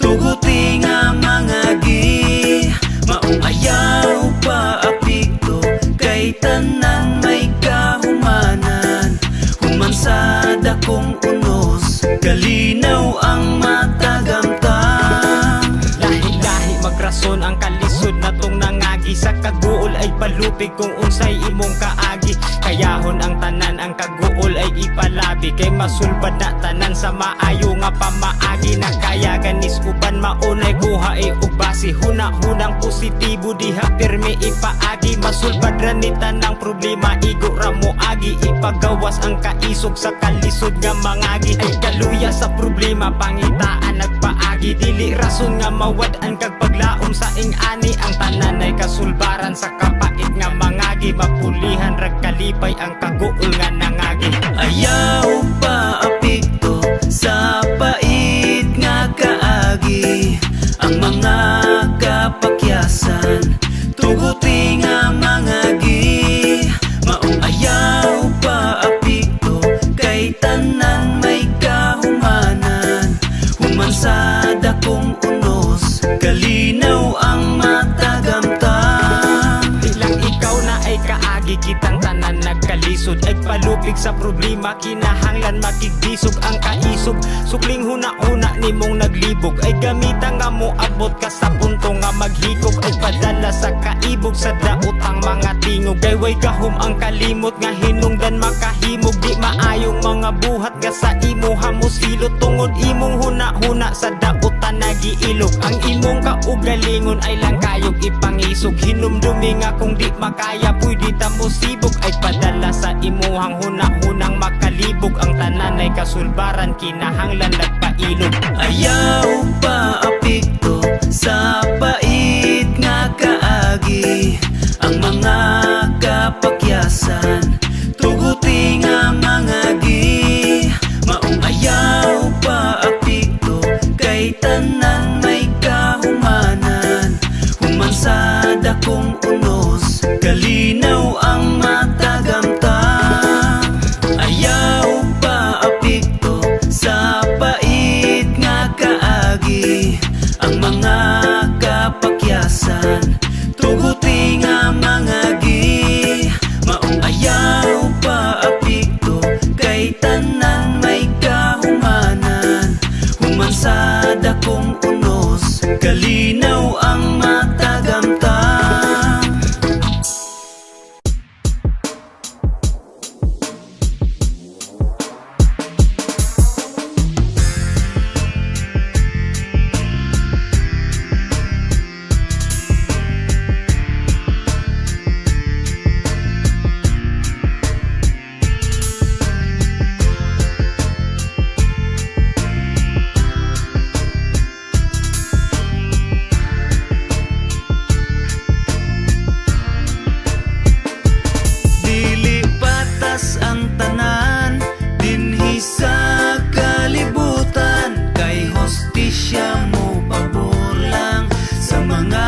Tuguti nga mga gi, maong ayaw pa apikto kay tanan may kahumanan. Human sa dakong unos, kalinaw ang matagamtang. Lahi-lahi magrason ang kalisod na tong nangagi. Sa kaguol ay palupig kung unsay imong kaagi. Kayahon ang tanan, ang kaguol ay ipalabi. Kay masulbad na tanan sa maayo nga pamaagi. Na kaya ganis uban maunay buha e ubasi. Huna-hunang positibo diha pirmi ipaagi. Masulbad ranita ng problema igo ramo agi. Ipagawas ang kaisog sa kalisod nga mangagi. Ay kaluya sa problema pangitaan nagpaagi. Dili rason nga mawad-an kag paglaom sa ing-ani. Ang tanan ay kasulbaran sa kapait nga mangagi. Mapulihan rag kalipay ang kaguol nga nangagi. Ayaw pa apikto sa pait nga kaagi. Ang mga kapakyasan tuguti nga mga gi, maong ayaw pa apikto kay tanan may kahumanan. Human sa dakong unos, kalinaw ang matagamtang. Ilang ikaw na ay kaagi, kitang tanan nagkalisod. Ay palupig sa problema, kinahanglan makigbisog ang kaisog. Sukling huna-una nimong naglibog, ay gamita nga mo abot ka sa punto nga maghikog. Ay padala sa kaibog sa daotang mga tingog. Kay way gahom ang kalimot nga hinungdan makahimog. Di maayong mga buhat nga sa imo hamusilot. Tungod imong huna-huna sa daotan nagiilog. Ang imong kaugalingon ay lang kayog ipangisog. Hinumdumi nga kung di makaya pwede ta mo sibog. Ay padala sa imuhang huna-hunang makalibog. Ang tanan ay kasulbaran, kinahanglan nagpailog. Ayaw pa apikto sa pait nga kaagi. Ang mga kapakyasan tuguti nga mga gi, maong ayaw pa apikto kay tanan may kahumanan. Human sa dakong unos, kalinaw ang matagamtang. Ayaw pa apikto sa pait nga kaagi. Ang mga kapakyasan tuguti nga mga gi, maong ayaw pa apikto kay tanan may kahumanan. Human sa dakong unos, kalinaw ang matagamtang. Ang tanan dinhi sa kalibutan, kay hostisya mo pabor lang sa mga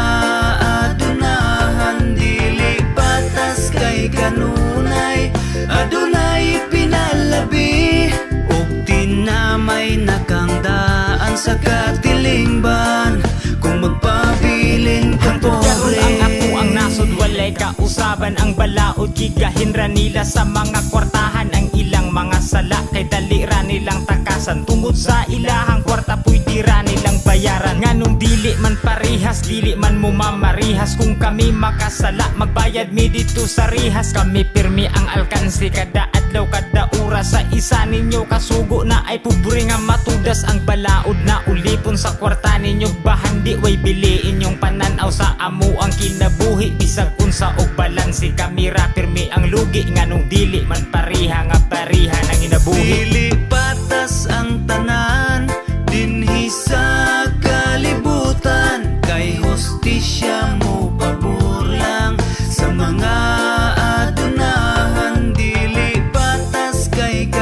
adunahan. Dili patas kay kanunay adunay pinalabi, ug tinamay nakangdaan sa katilingban. Kung magpabilin kang pobre, ang ako ang nasod walay kausaban. Ang balaod gigahinra nila sa mga kwartahan. Ang ilang mga sala kay dalira nilang takasan. Tungod sa ilahang kwarta pwede ra nilang bayaran. Nganong dili man parihas, dili man mo mamarihas. Kung kami makasala, magbayad mi dito sa rihas. Kami pirmi ang alkansi kada adlaw kada oras. Sa isa ninyo kasugo na ay pobre nga matudas. Ang balaod na ulipon sa kwarta ninyo bahan di way bili inyong pananaw sa amo ang kinabuhi. Bisag unsa og balansi kami ra pirmi ang lugi. Nganong dili man pariha nga pariha nang inabuhi. dili patas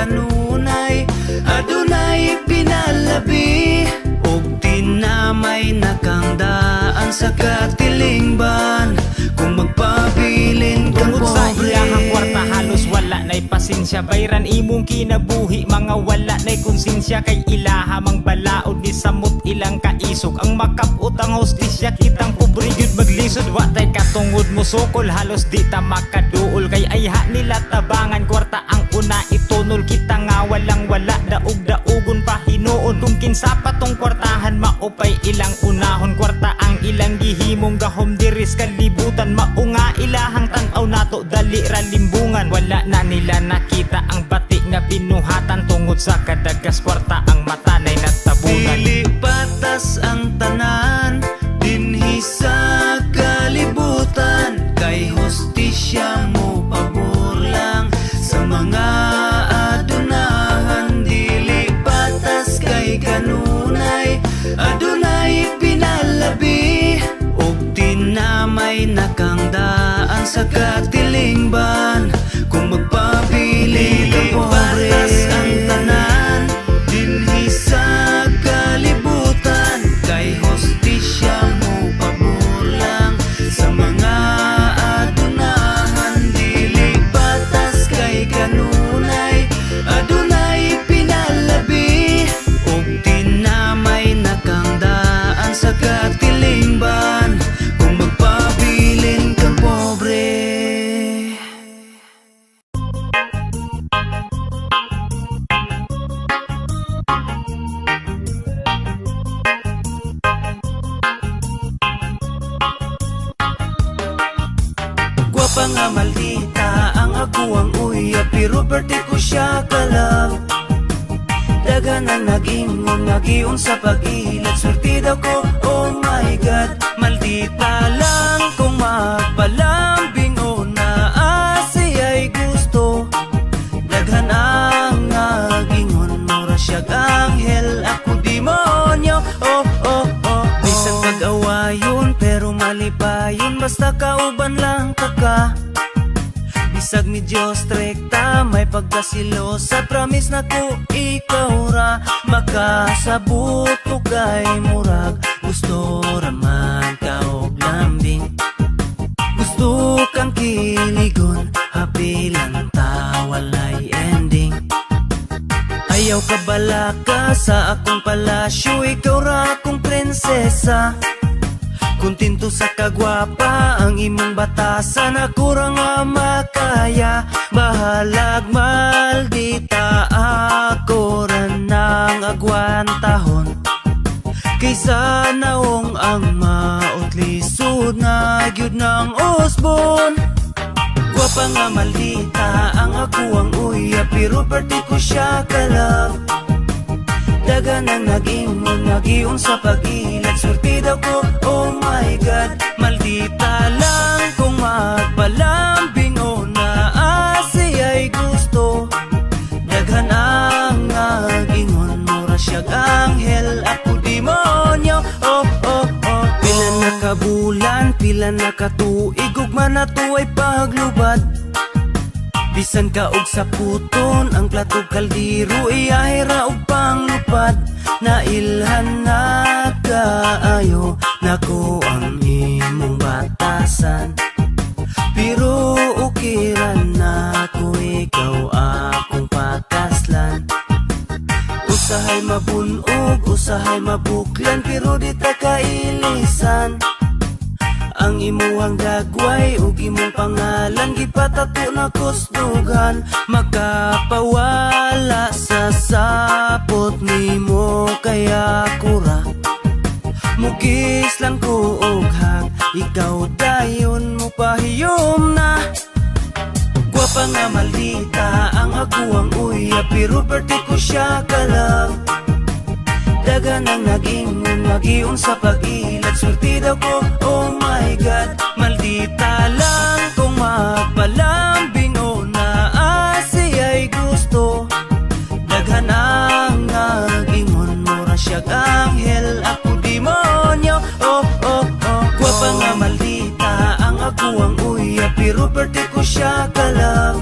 kanunay, adunay pinalabi, ug tinamay nakangdaan sa katilingban. Kung magpabilin kang Tungod sa pobre, ilahang kwarta halos wala na'y pasensya. Bayran imong kinabuhi, mga wala na'y konsensya. Kay ilaha mang balaod ni samot ilang kaisog. Ang makapot ang hostisya, kitang pobre yun maglisod. Watay katungod mo sukol, halos di ta makaduol. Kay ayha nila tabangan, kwarta ang una itunol. Kita nga walang wala, daog-daogon pa hinuon. Kung kinsa pa tong kwartahan, maupay ilang unahon. Kwarta ang ilang gihimong gahom diris kalibutan. Maunga ilahang tanaw nato, dali ra limbungan. Wala na nila nakita ang bati nga binuhatan. Tungod sa kadagas kwarta ang mata na'y natabunan. dili patas ang tanan dinhi sa kalibutan. Kay hostisya mo pabor lang sa mga adunahan. Dili patas kay kanunay, adunay pinalabi, ug tinamay nakangdaan sa katilingban. Kung magpapili kang pobre, patas ang tanan dinhi sa kalibutan. Kay hostisya mo pabor lang sa mga adunahan. Dili patas kay kanunay, adunay pinalabi, ug tinamay nakangdaan sa katilingban. Kung magpabilin kang pobre. Gwapa nga maldita ang ako ang uya, pero birthday ko siya kalab. Dagan ang nag-ingon, nagiun sa pag-ilat, swerte daw ko, oh my God. Maldita lang kung magpalambing o naasiya'y gusto. Daghan ang nag-ingon, mura siyag anghel, ako demonyo, oh oh oh. Bisan pag-awayon, pero malipayon, basta kauban lang kaka. Bisag mi Diyos trekta, may pagkasilosa, promise na ko ikaw ra. Makasabot ko kay murag, gusto raman ka og lambing. Gusto kang kiligon, happy lang ta, walay ending. Ayaw ka balaka sa akong palasyo, ikaw ra akong prinsesa. Kuntinto sa kagwapa ang imong batasan, ako ra nga makaya. Bahalag maldita, ako ra nang agwantahon. Kaysa naong ang mautlisod na gyud ng usbon. Gwapa nga maldita ang ako ang uya, pero birthday ko siya kalab. Dagan ang nag-ingon, nagiun sa pag-ilat, swerte daw ko, oh my God. Maldita lang kung magpalambing o naasiya'y gusto. Daghan ang nag-ingon, mura siyag anghel, ako demonyo, oh oh oh. Pila na kabulan, pila na katuig, ugma na to ay paglubad. Bisan ka og sa puton, ang platog kaldiro, iyahira og panglupad. Nailhan na kaayo, nako ang imong batasan. Pero ukiran na ko, ikaw akong pakaslan. Usahay mabunog, usahay mabuklan, pero di ta kailisan. Ang imuhang dagway ug imong pangalan, gipatato na kusdugan. Makapawala sa sapot nimo, kaya kura mugis lang ko og hag, ikaw dayon mo pahiyom na. Gwapa nga maldita ang ako ang uya, pero birthday ko siya kalab. Dagan ang nag-ingon, nagiun sa pag-ilat, swerte daw ko, oh my God. Maldita lang kung magpalambing o naasiya'y gusto. Daghan ang nag-ingon, mura siyag anghel, ako demonyo, oh oh oh. Gwapa nga maldita ang ako ang uya, pero birthday ko siya kalab.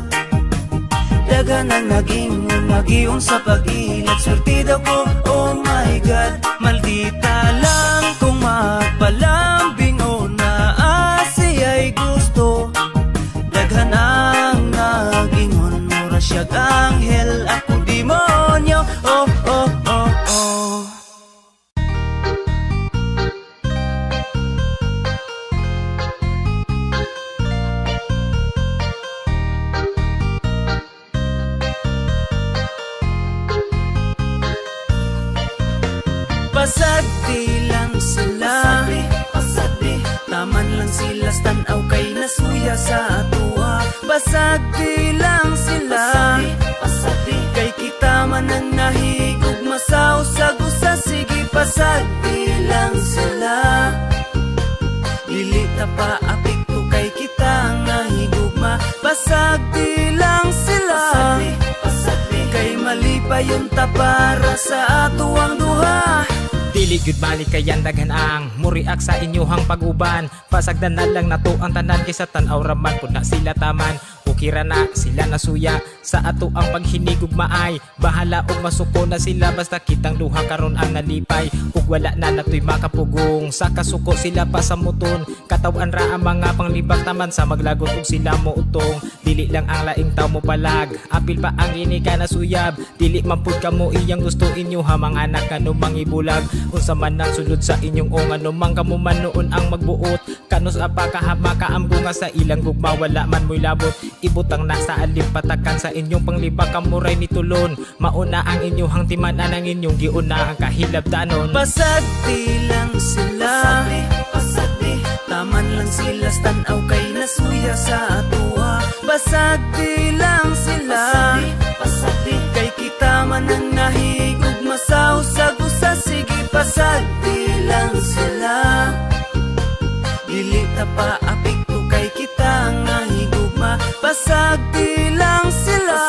Dagan ang nag-ingon, Giun sa pag-ilat, swertido ko, oh my God. Maldita lang kung magpalambing o naasi ay gusto. Daghan ang nagingon, mura siyag anghel, ako demonyo, oh oh oh oh. Pasag di lang sila, taman lang sila, stanaw kay nasuya sa atua. Basag di lang sila, kay kita man ang nahigog masaw sa gusa. Sige pasag di lang sila, dili ta pa apikto kay kita ang nahigugma. Pasag di lang sila, kay mali pa yung tapara sa atuang duha. Dili gyud balik kayan daghan ang muriak sa inyohang pag-uban. Pasagdan na lang nato ang tanan kaysa tan-aw raman pud na sila taman. Ukira na sila nasuya sa ato ang paghinigog maay. Bahala og masuko na sila basta kitang duha karon ang nalipay. Ug wala na natoy makapugong sa kasuko sila pa sa muton. Katawan ra ang mga panglibak taman sa maglagot ug sila mo utong. Dili lang ang laing taw mo palag, apil pa ang ini ka nasuyab. Dili man pud kamo iyang gusto inyo ha mga anak kanu mangibulag. Unsa man ang sulod sa inyong o ano man kamo man noon ang magbuot. Kanos apa kahama kaamgo nga sa ilang gugma wala man mo'y labot. Ibutang na sa alim patakan sa inyong panglibak kamuray ni tulon. Mauna ang inyong timanan ang inyong giuna ang kahilabdanon. Pasag di lang sila, taman lang sila, stanaw kay nasuya sa atua. Basag di lang sila, kay kita man ang nahigog masaw sa gusa. Sige pasag di lang sila, dili ta pa apikto kay kita ang nahigugma. Pasag di lang sila,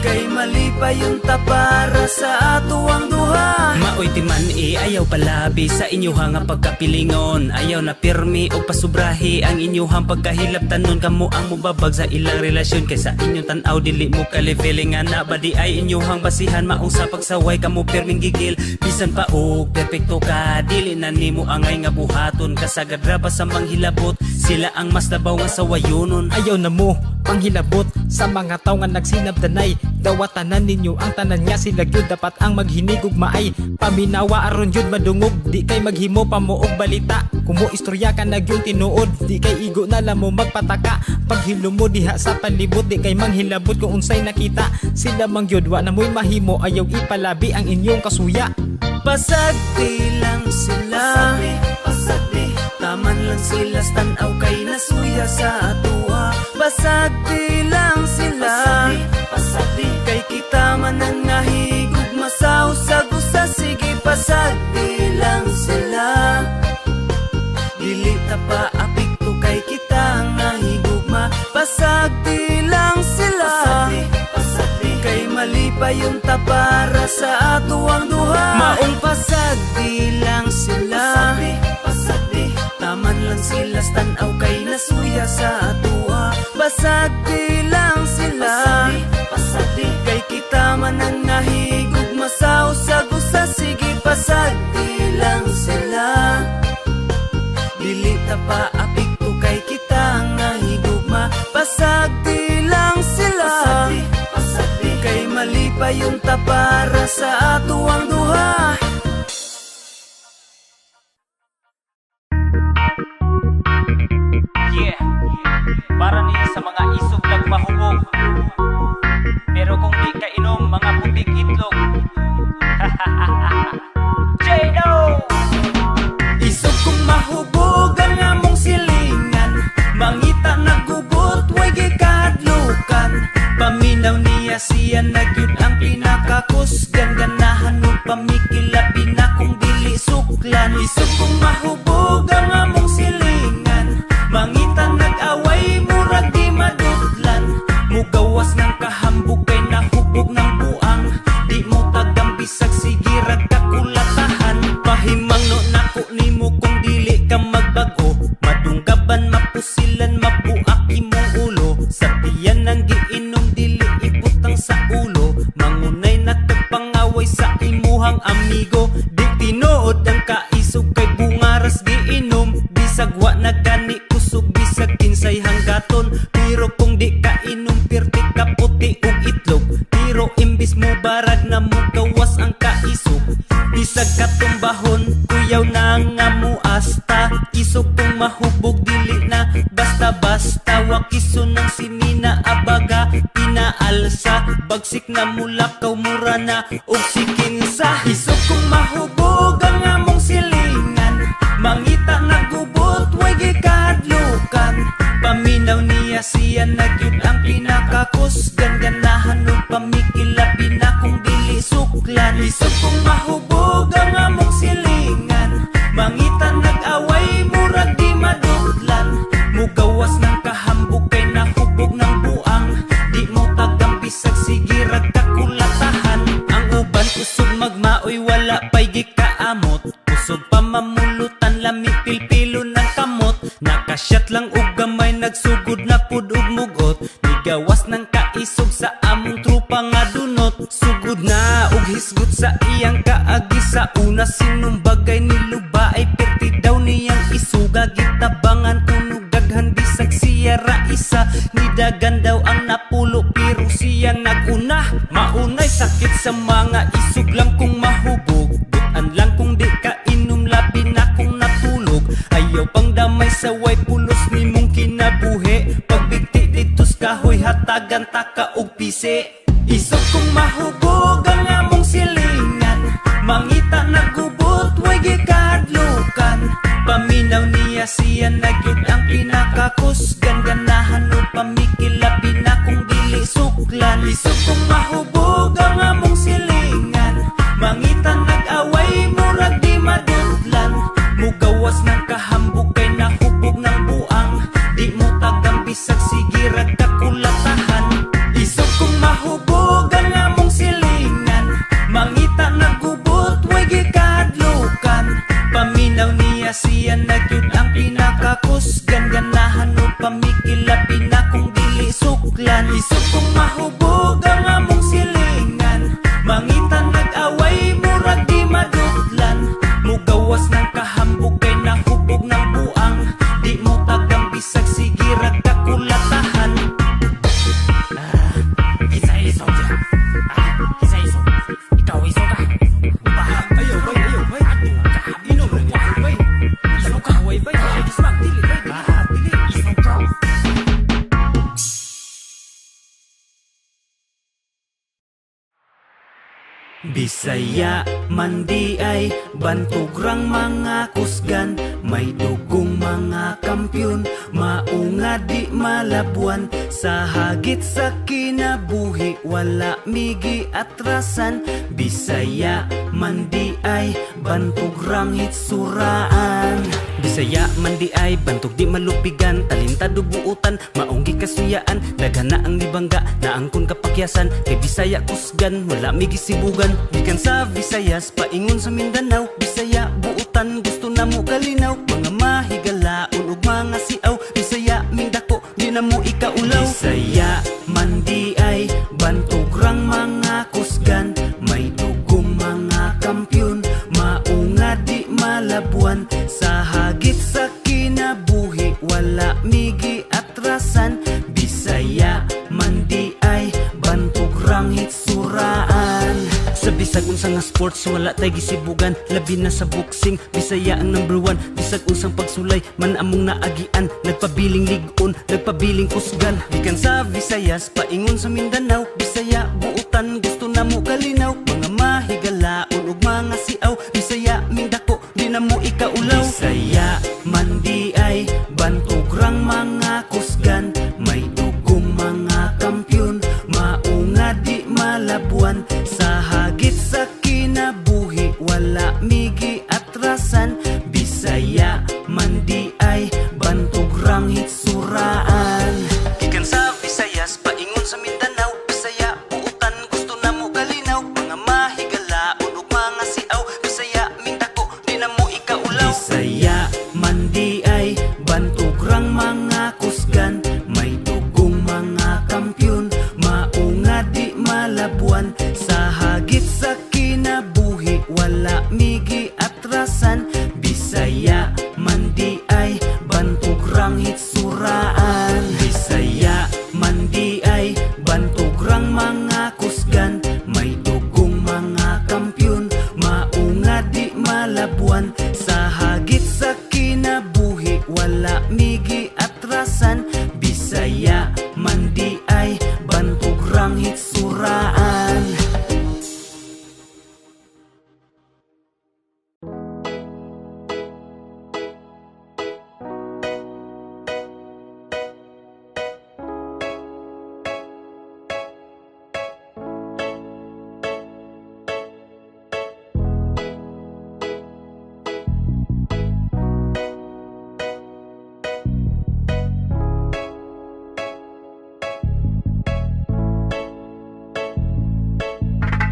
kay mali pa yung tapara sa atuang duha. Maoy timan ayaw palabi sa inyuhang nga pagkapilingon. Ayaw na pirmi o pasubrahi ang inyuhang pagkahilabtanon. Kamo ang mubabag sa ilang relasyon kaysa inyong tanaw dili mo kalifilingan na badi ay inyuhang basihan. Maong sa pagsaway kamo pirming gigil bisan pa og perpekto ka. Dili na nimo angay nga buhaton kasagad ra ba sa manghilabot. Sila ang mas labaw nga sa wayunon. Ayaw na mo panghilabot sa mga taw nga nagsinabdanay. Dawatanan ninyo ang tanan nga sila gyud dapat ang maghinigog maay. Paminawa aron yun madungog, di kay maghimo pa mo og balita. Kumo istorya ka na gyud tinuod, di kay igo na lang mo magpataka. Paghilo mo diha sa palibot, di kay manghilabot kung unsay nakita. Sila mang gyud wa na mo'y mahimo, ayaw ipalabi ang inyong kasuya. Pasag di lang sila, taman lang sila, stanaw kay nasuya sa atua. Basag di lang sila, kay kita man ang nahigog masaw sa gusa. Sige pasag di lang sila, dili ta pa apikto kay kita ang nahigugma. Pasag di lang sila, kay mali pa yung tapara sa atuang duha. Maong pasag di lang sila, taman lang sila, stanaw kay nasuya sa atua. Basag di lang sila, kay kita man ang nahigog masaw sa gusa. Sige pasag di lang sila, dili ta pa apikto kay kita ang nahigugma. Pasag di lang sila, kay mali pa yung tapara sa atuang duha. Para ni sa mga isog lang mahubog, pero kung di ka inom mga putik itlog. J-No! Isog kong mahubog ang among silingan, mangita nagubot, way gikahadlukan. Paminaw niya siya nagyud ang pinakakusgan, ganahan mo pamikila pinakong dili suklan. Isog kong mahubog ang among silingan, mangita nag-away murag di madudlan. Mugawas ng kahambog kay nahubog ng buang, di mo tagambisag sige ragkakulatahan. Pahimang no nako nimo kung dili ka magbago, madunggaban mapusilan mabuak imong ulo. Sa tiyan ng giinom dili ibutang sa ulo, imuhang amigo. Di tinuod ang kaisog kay bungaras giinom. Bisag wa na gani kusog, bisag kinsay hanggaton. Pero kung di ka inom, pirti ka puti ug itlog. Pero imbis mo barag na mo gawas ang kaisog. Bisag katumbahon, kuyaw na nga muasta. Isog kung mahubog dili na basta-basta. Wakiso ng sinina abaga pinaalsa. Bagsik na mulakaw mura na og sikinsa. Isog kung mahubog ang among silingan. Mangita nagubot, way gikahadlukan. Paminaw niya siya nagyud ang pinakakusgan. Ganahan o pamikilabi na kung dili suklan. Isog kung mahubog ang among silingan. Mangita nag-away, murag di madudlan. Mugawas ng kahambog kay nahubog ng buang. Di mo tagang bisag sige ragkakulatahan. Ang uban usog magmaoy wala pa'y gikaamot. Usog pa mamulutan lami pilpilo ng kamot. Nakasyat lang ug gamay nagsugod na pud ug mugot. Nigawas ng kaisog sa among trupa nga dunot. Sugod na ug hisgot sa iyang kaagi sa una. Sinong bagay niluba ay perti daw niyang isuga. Gitabangan tunog daghan bisag siya ra isa. Nidagan daw ang napulo pero siya naguna. Maunay sakit sa mga isog lang kung mahubog. Butan lang kung di ka inom labi na kung natulog. Ayaw pang damay sa way pulos ni mong kinabuhi. Pagbigti ditos kahoy hatagan taka og pisi. Isog kung mahubog ang among silingan. Mangita nagubot, way gikahadlukan. Paminaw niya siya nagyud ang pinakakusgan. Ganahan o pamikilabi na kung dili suklan. Isog kung mahubog ang among silingan. Mangita nag-away, murag di madudlan. Mugawas ng kahambog kay nahubog ng buang. Di mo tagang bisag sige ragkakulatahan. Isog kung mahubog ang among silingan. Mangita nagubot, way gikahadlukan. Paminaw niya siya nagyud ang pinakakusgan. Ganahan o pamikilabi na kung dili suklan. Isog kung mahubog ang among silingan. Mangita nag-away, murag di madudlan. Mugawas ng kahambog kay nahubog ng buang. Di mo tagang bisag sige ragkakulatahan. Isa-isog siya. Isa-isog. Ikaw isog ka. Ayaw bay. Inom mo bay. Isog ka way bay. Ismak dili bay. Dili. Isog ka. Bisaya man di ay bantugrang mga kusgan. May dugong mga kampyon, maunga di malabuan. Sa hagit sa kinabuhi, wala migi atrasan. Bisaya man di ay bantugrang hitsuraan. Bisaya man di ay bantog di malupigan. Talintado buutan, maunggi kasuyaan. Daghan na ang libangga, naangkon kapakyasan. Kay Bisaya kusgan, wala migi sibugan. Gikan sa Visayas, paingon sa Mindanao. Bisaya buutan, gusto na mo kalinaw. Mga mahigalaon ug mga siaw. Bisaya mindako, di na mo ikaulaw. Bisaya man di ay bantugrang mga kusgan. May dugong mga kampyon, maunga di malabuan. Sa hagit sa kinabuhi, wala migi atrasan. Bisaya man di ay bantugrang hitsuraan. Sa bisag unsang nga sports, wala tay gisibugan. Labi na sa boxing, Bisaya ang #1. Bisag unsang pagsulay, man among naagian. Nagpabiling ligon, nagpabiling kusgan. Gikan sa Visayas, paingon sa Mindanao. Bisaya buutan, gusto na mo kalinaw. Mga mahigalaon ug mga siaw. Bisaya mindako, di na mo ikaulaw. Bisaya man di ay bantugrang mga kusgan. May dugong mga kampyon, maunga di malabuan. Sa hagit sa kinabuhi, wala migi atrasan. Bisaya man di ay bantugrang hitsuraan. Gikan sa Visayas, paingon sa Mindanao. Bisaya buutan, gusto na mo kalinaw. Mga mahigalaon ug mga siaw. Bisaya mindako, di na mo ikaulaw. Bisaya man di ay bantugrang mga kusgan. May dugong mga kampyon, maunga di malabuan. Sa hagit sa kinabuhi, migi atrasan. Bisaya man di ay bantog rang hitsuraan. Bisaya man di ay bantog rang mga kusgan. May dugong mga kampyon, maunga di malabuan. Sa hagit sa kinabuhi wala migi atrasan. Bisaya man di ay bantog rang hitsuraan.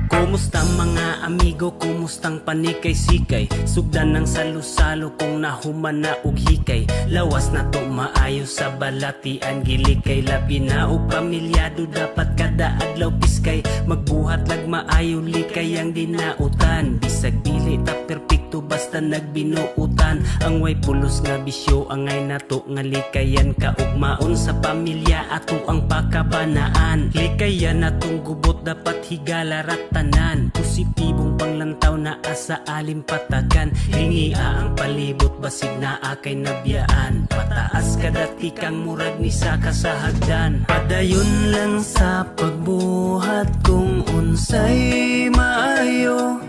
Kumusta mga amigo, kumustang panikay-sikay? Sugdan ng salo-salo kung nahuman na og hikay. Lawas na to maayo sa balatian gilikay. Labi na og pamilyado dapat kada adlaw piskay. Magbuhat lag maayo likay ang dinautan. Bisag dili ta perpekto basta nagbinuutan. Ang way pulos nga bisyo angay nato nga likayan. Kaugmaon sa pamilya ato ang pakabanaan. Likayan natong gubot dapat higala ratanan. Positibong panglantaw na asa alim patagan. Hingia ang palibot basig na akay nabiyaan. Pataas kadati kang murag ni sa kasahagdan. Padayon lang sa pagbuhat kung unsay maayo.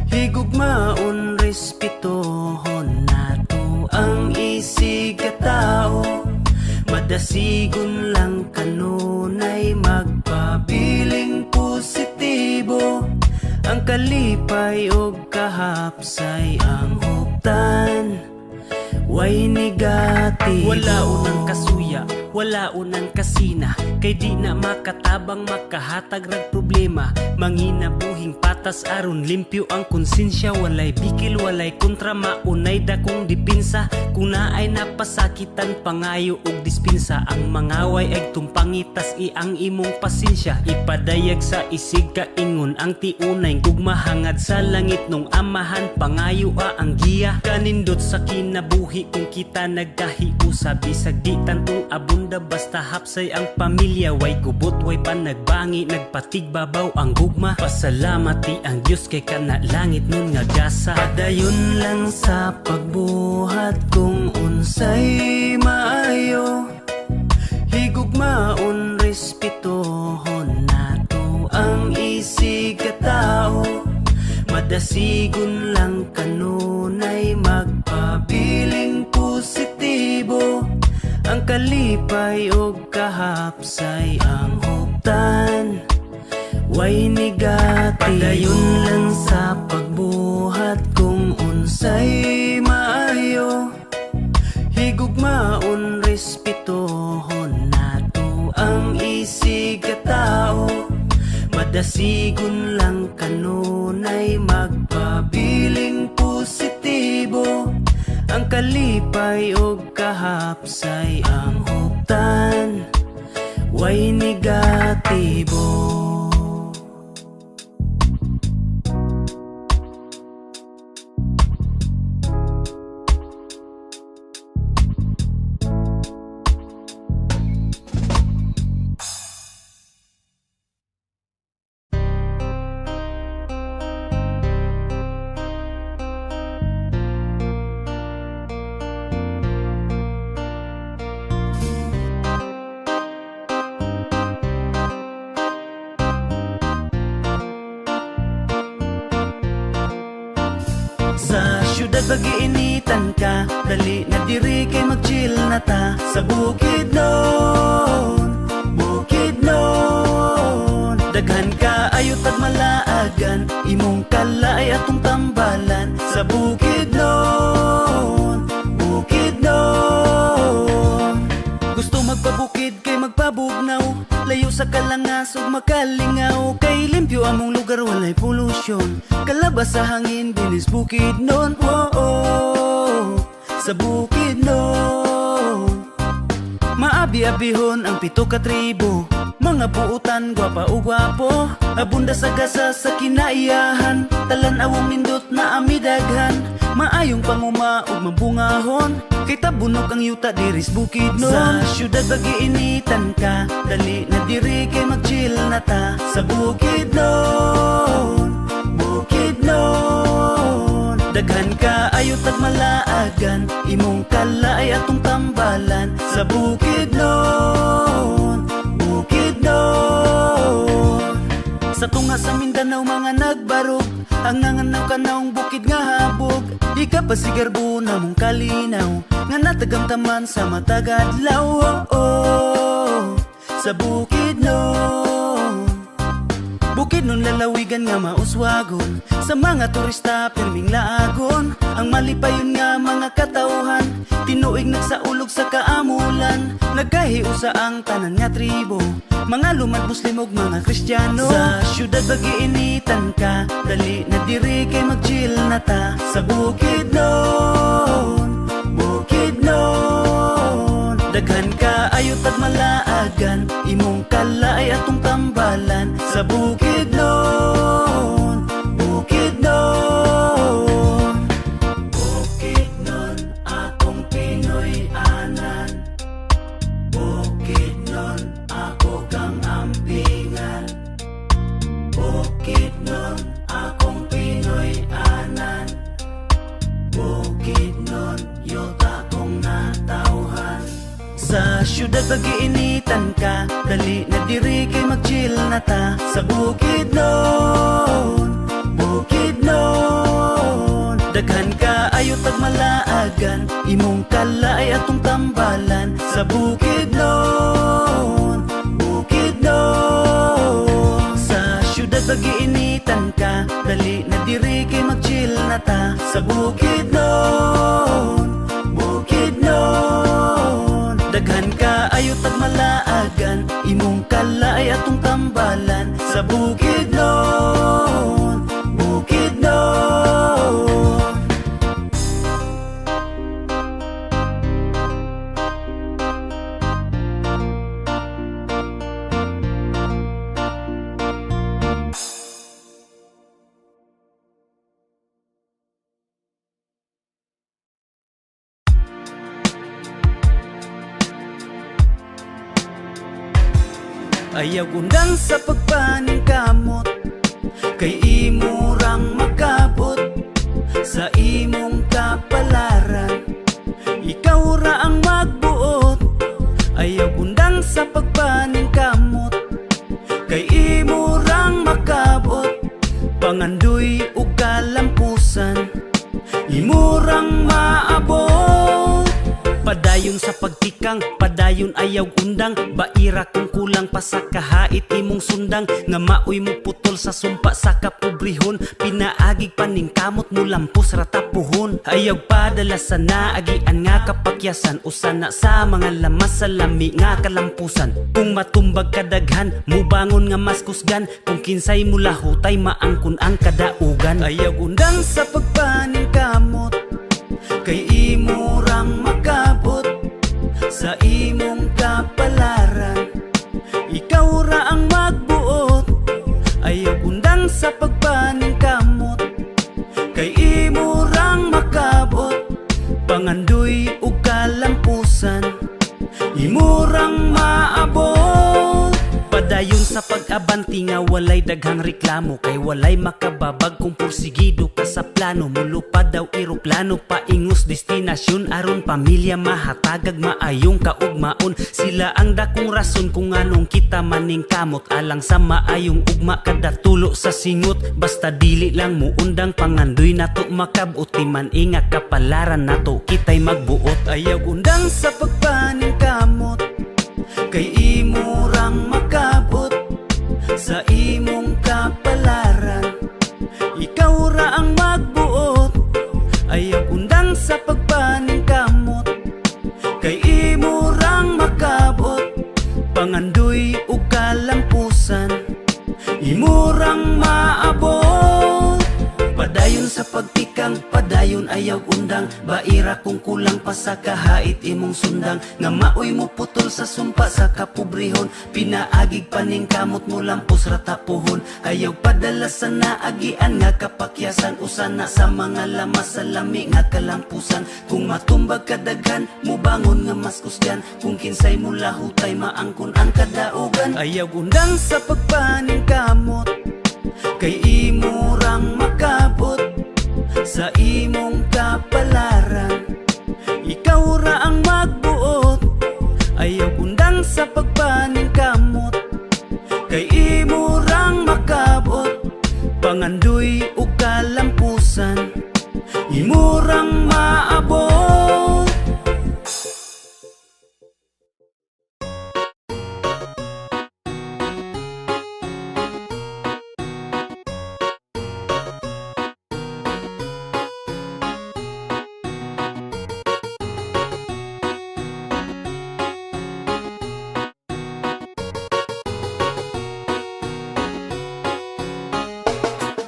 Higugmaon respetohon nato ang isig katao. Madasigon lang kanunay magpabiling positibo. Ang kalipay og kahapsay ang huptan. Way negatibo. Wala unang kasuya, wala unang kasina. Kay di na makatabang makahatag rag problema. Mangina buhing patas aron limpyo ang konsensya. Walay bikil, walay kontra, maunay dakong dipinsa. Kung naay napasakitan pangayo og dispinsa. Ang mangaway ay tumpangitas iang imong pasensya. Ipadayag sa isig kaingon ang tiunay gugmahangad sa langit nung amahan. Pangayo ang giya kanindot sa kinabuhi kung kita nagkahiusa. Bisag di tantong abunda basta hapsay ang pamilya. Way gubot, way panagbangi, nagpatigbabaw ang gugma. Pasalamati ang Diyos kay kana langit nun nga gasa. Padayon lang sa pagbuhat kung unsay maayo. Higugmaon respetohon nato ang isig katao. Madasigon lang kanunay magpabiling positibo. Ang kalipay og kahapsay ang huptan. Way negatibo. Padayon lang sa pagbuhat kung unsay maayo. Higugmaon respetohon nato ang isig katao. Madasigon lang kanunay magpabiling positibo. Ang kalipay og kahapsay ang huptan. Way negatibo. Sa syudad pag-iinitan ka, dali na diri kay mag-chill na ta. Sa bukid nun, bukid nun. Daghan ka ayot at malaagan, imong kalay atong tambalan. Sa bukid nun, bukid nun. Gusto magpabukid kay magpabugnaw, layo sa kalangasog makalingaw. Kay limpyo among lugar walay pollution. Kalabas sa hangin binis bukid nun. Oh, oh, sa bukid nun. Maabi-abihon ang 7 ka tribo. Mga buutan, gwapa o gwapo, abunda sa gasa sa kinaiyahan. Talan awong nindot na amidaghan, maayong panguma ug mabungahon. Kay tabunok ang yuta diris Bukidnon. Sa syudad bagiinitan ka, dali na diri kay mag-chill na ta. Sa Bukidnon, Bukidnon. Daghan ka ayot at malaagan, imong kalaay atong tambalan. Sa Bukidnon, Bukidnon. Sa tunga sa Mindanao mga nagbarog, ang nanganaw ka naong bukid nga habog. Di ka pa sigarbo na mong kalinaw, nga natagamtaman sa matagadlaw. Oh, oh, sa Bukidnon. Bukidnon lalawigan nga mauswagon, sa mga turista pirming laagon. Ang malipayon nga mga katauhan, tinuig nagsaulog sa kaamulan. Nagkahiusa ang tanan nga tribo, mga lumad Muslim ug mga Kristiyano. Sa syudad bagiinitan ka, dali na diri kay mag-chill na ta. Sa Bukidnon, Bukidnon. Daghan ka ayot at malaagan, imong kalaay atong tambalan. Sa Bukidnon, Bukidnon. Bukidnon, akong Pinoy anan. Bukidnon, ako kang ampingan. Bukidnon, akong Pinoy anan. Bukidnon, yuta kong natauhan. Sa syudad bagiinitan ka, dali na diri kay mag-chill na ta. Sa Bukidnon, Bukidnon. Daghan ka ayot at malaagan, imong kalaay atong tambalan. Sa Bukidnon, Bukidnon. Sa syudad bagiinitan ka, dali na diri kay mag-chill na ta. Sa Bukidnon, Bukidnon. Daghan ka ayot at malaagan, imong kalaay atong tambalan. Sa Bukidnon, Bukidnon. Ayaw undang sa pagpaning kamot, kay imurang makabot sa imong kapalaran. Ikaw ra ang magbuot. Ayaw undang sa pagpaning kamot, kay imurang makabot. Pangandoy ug kalampusan, imurang maabot. Padayon sa pagtikang, padayon ayaw undang. Baira kung kulang pa sa kahait imong sundang. Nga maoy mo putol sa sumpa sa kapobrihon. Pinaagig paning kamot mo lampos ratapuhon. Ayaw padala sa naagian nga kapakyasan, usana sa mga lamas sa lami nga kalampusan. Kung matumbag kadaghan, mubangon nga mas kusgan. Kung kinsay mula hutay, maangkon ang kadaugan. Ayaw undang sa pagpaning kamot, kay imurang makabot sa imong kapalaran. Ikaw ra ang magbuot. Ayaw undang sa pagpaning kamot, kay imurang makabot. Pangandoy ug kalampusan, imurang maabot. Padayon sa pag-abanti nga walay daghang reklamo, kay walay makababag kung porsigido ka sa plano. Mulupad daw eroplano paingos destinasyon, aron pamilya mahatagag maayong kaugmaon. Sila ang dakong rason kung anong kita maning kamot, alang sa maayong ugma kada tulo sa singot. Basta dili lang mo undang pangandoy nato makabot, man inga kapalaran nato kitay magbuot. Ayaw undang sa pagpaning kamot, kay imurang makabot sa imong kapalaran. Ikaw ra ang magbuot. Ayaw undang sa pagpaning kamot, kay imurang makabot. Pangandoy ug kalampusan, imurang maabot. Padayon sa pagtikang, padayon ayaw undang. utang. Baira kung kulang pa sa kahait imong sundang. Nga maoy mo putol sa sumpa sa kapobrehon. Pinaagig paning kamot mo lampos ratapuhon. Ayaw padala sa naagian nga kapakyasan. Usana sa mga lamas sa lami nga kalampusan. Kung matumbag kadaghan mo bangon nga mas kusgan. Kung kinsay mo lahutay maangkon ang kadaugan. Ayaw undang sa pagpaning kamot, kay imurang makabot sa imong kapalaran. Ikaw ra ang magbuot. Ayaw undang sa pagpaning kamot, kay imurang makabot pangandoy o kalampusan. Imurang maabot.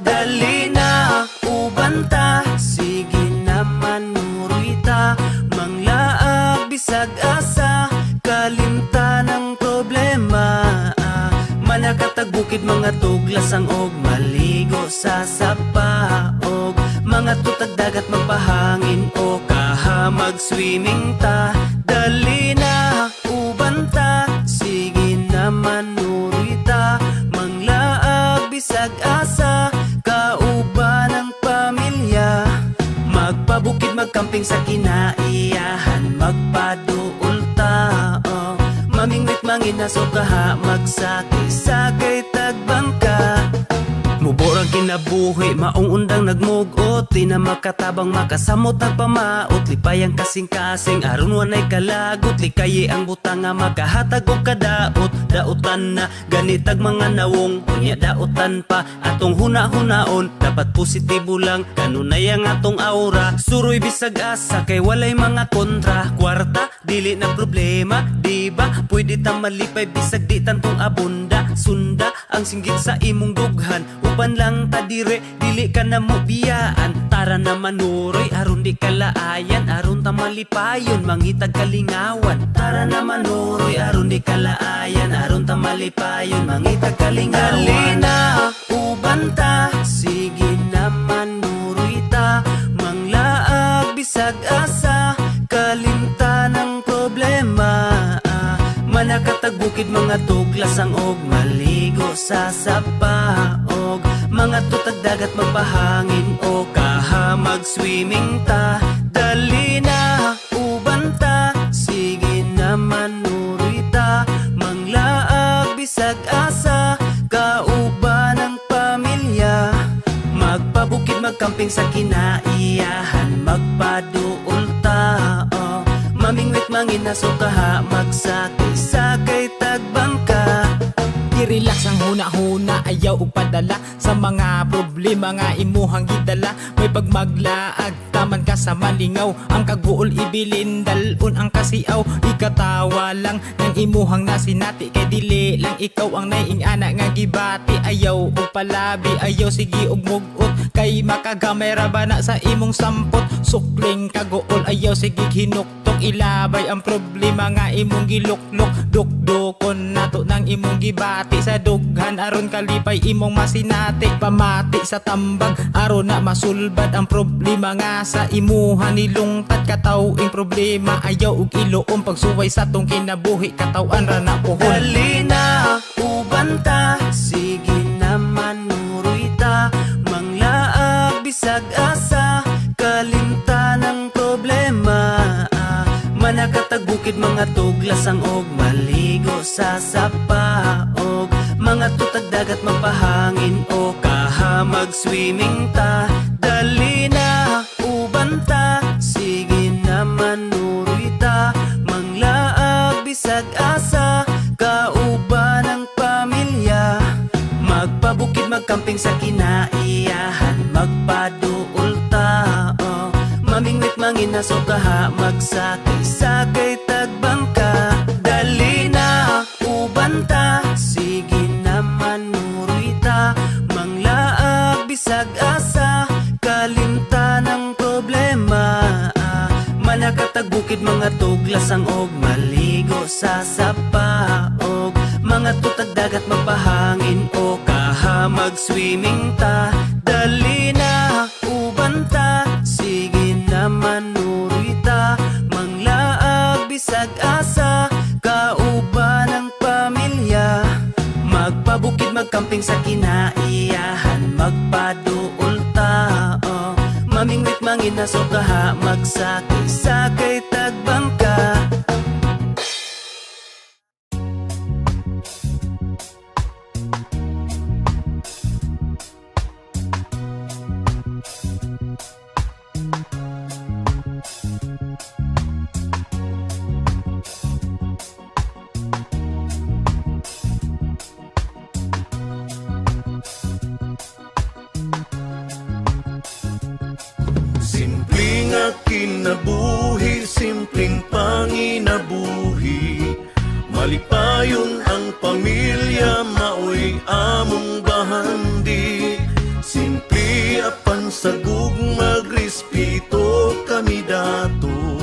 Dali na ubanta, sige naman murita. Manglaag bisag asa, kalimta ng problema. Manakatag bukid mga tuglasang og maligo sa sapaog. Mga tutag dagat magpahangin o kaha mag-swimming ta. Dali na ubanta, sige naman murita. Manglaag bisag asa, kauban ng pamilya. Magpabukid magkamping sa kinaiyahan, magpaduol tao. Mamingwit manginaso kaha, magsakay-sakay tagbangka. Muborang kinabuhi, maong undang nagmugot. Di na makatabang makasamot nagpamaot. Lipayang kasing-kasing, aron wanay kalagot. Likayi ang butang nga makahatag o kadaot. Daotan na ganitag mga nawong, unya daotan pa atong huna-hunaon. Dapat positibo lang, kanunay ang atong aura. Suroy bisag asa, kay walay mga kontra. Kwarta, dili na problema, diba? Pwede tang malipay bisag di tantong abunda. Sunda ang singgit sa imong dughan, uban lang ta dire, dili ka na mo biyaan. Tara na manuroy, aron di kalaayan, aron ta malipayon, mangitag kalingawan. Tara na manuroy, aron di kalaayan, aron ta malipayon, mangitag kalingawan. Dali na uban ta, sige naman nuroy ta. Manglaag bisag asa, kalimta ng problema. Manakatag bukid mga tuglasang og maligo sa sapaog. Mga tutag dagat magpahangin o kaha mag-swimming ta. Dali na uban ta, sige naman nuroy ta. Manglaag bisag asa, kauban ng pamilya. Magpabukid magkamping sa kinaiyahan, magpaduol tao. Mamingwit manginaso kaha, magsakay-sakay tagbangka. I-relax ang huna-huna, ayaw upadala sa mga problema nga imuhang gidala. May pagmaglaag, taman ka sa malingaw. Ang kaguol ibilin, dalon ang kasiaw. Ikatawa lang ng imuhang nasinati, kay dili lang ikaw ang naiingana nga gibati. Ayaw upalabi, ayaw sige og mugot, kay makagamay ra ba na sa imong sampot. Sukling kaguol, ayaw sige hinuktok. Ilabay ang problema nga imong giluklok. Dukdukon nato ng imong gibati sa dughan, aron kalipay imong masinati. Pamati sa tambag, aron na masulbad ang problema nga sa imuha nilungtad. Katawing problema, ayaw ug iluom, pagsuway sa tong kinabuhi, katawan ra na pohon. Dali na uban ta, sige naman nuroy ta. Manglaag bisag asa, kalimta ng problema. Manakatag bukid mga tuglasang og maligo sa sapaog. Mga tutag dagat magpahangin o kaha mag-swimming ta. Dali na uban ta, sige naman nuroy ta. Manglaag bisag asa, kauban ng pamilya. Magpabukid magkamping sa kinaiyahan, magpaduol tao. Mamingwit manginaso kaha, magsakay-sakay tagbangka. Dali na uban ta, sige naman nuroy ta. Manglaag bisag asa, kalimta ng problema. nakatag bukid, mga tuglasang og maligo sa sapa, og mga tutag dagat magpahangin o kaha mag-swimming ta. Dali na uban ta, sige naman nurita, manglaag bisag asa, kauban ang pamilya. Magpabukid magkamping sa kinaiyahan, magpaduol ta, mamingwit manginaso kaha, magsakay-sakay tagbangka. Simpleng kinabuhi, simpleng panginabuhi, malipayon ang pamilya, maoy among bahandi. Simple apan sagug magrespeto kami dato,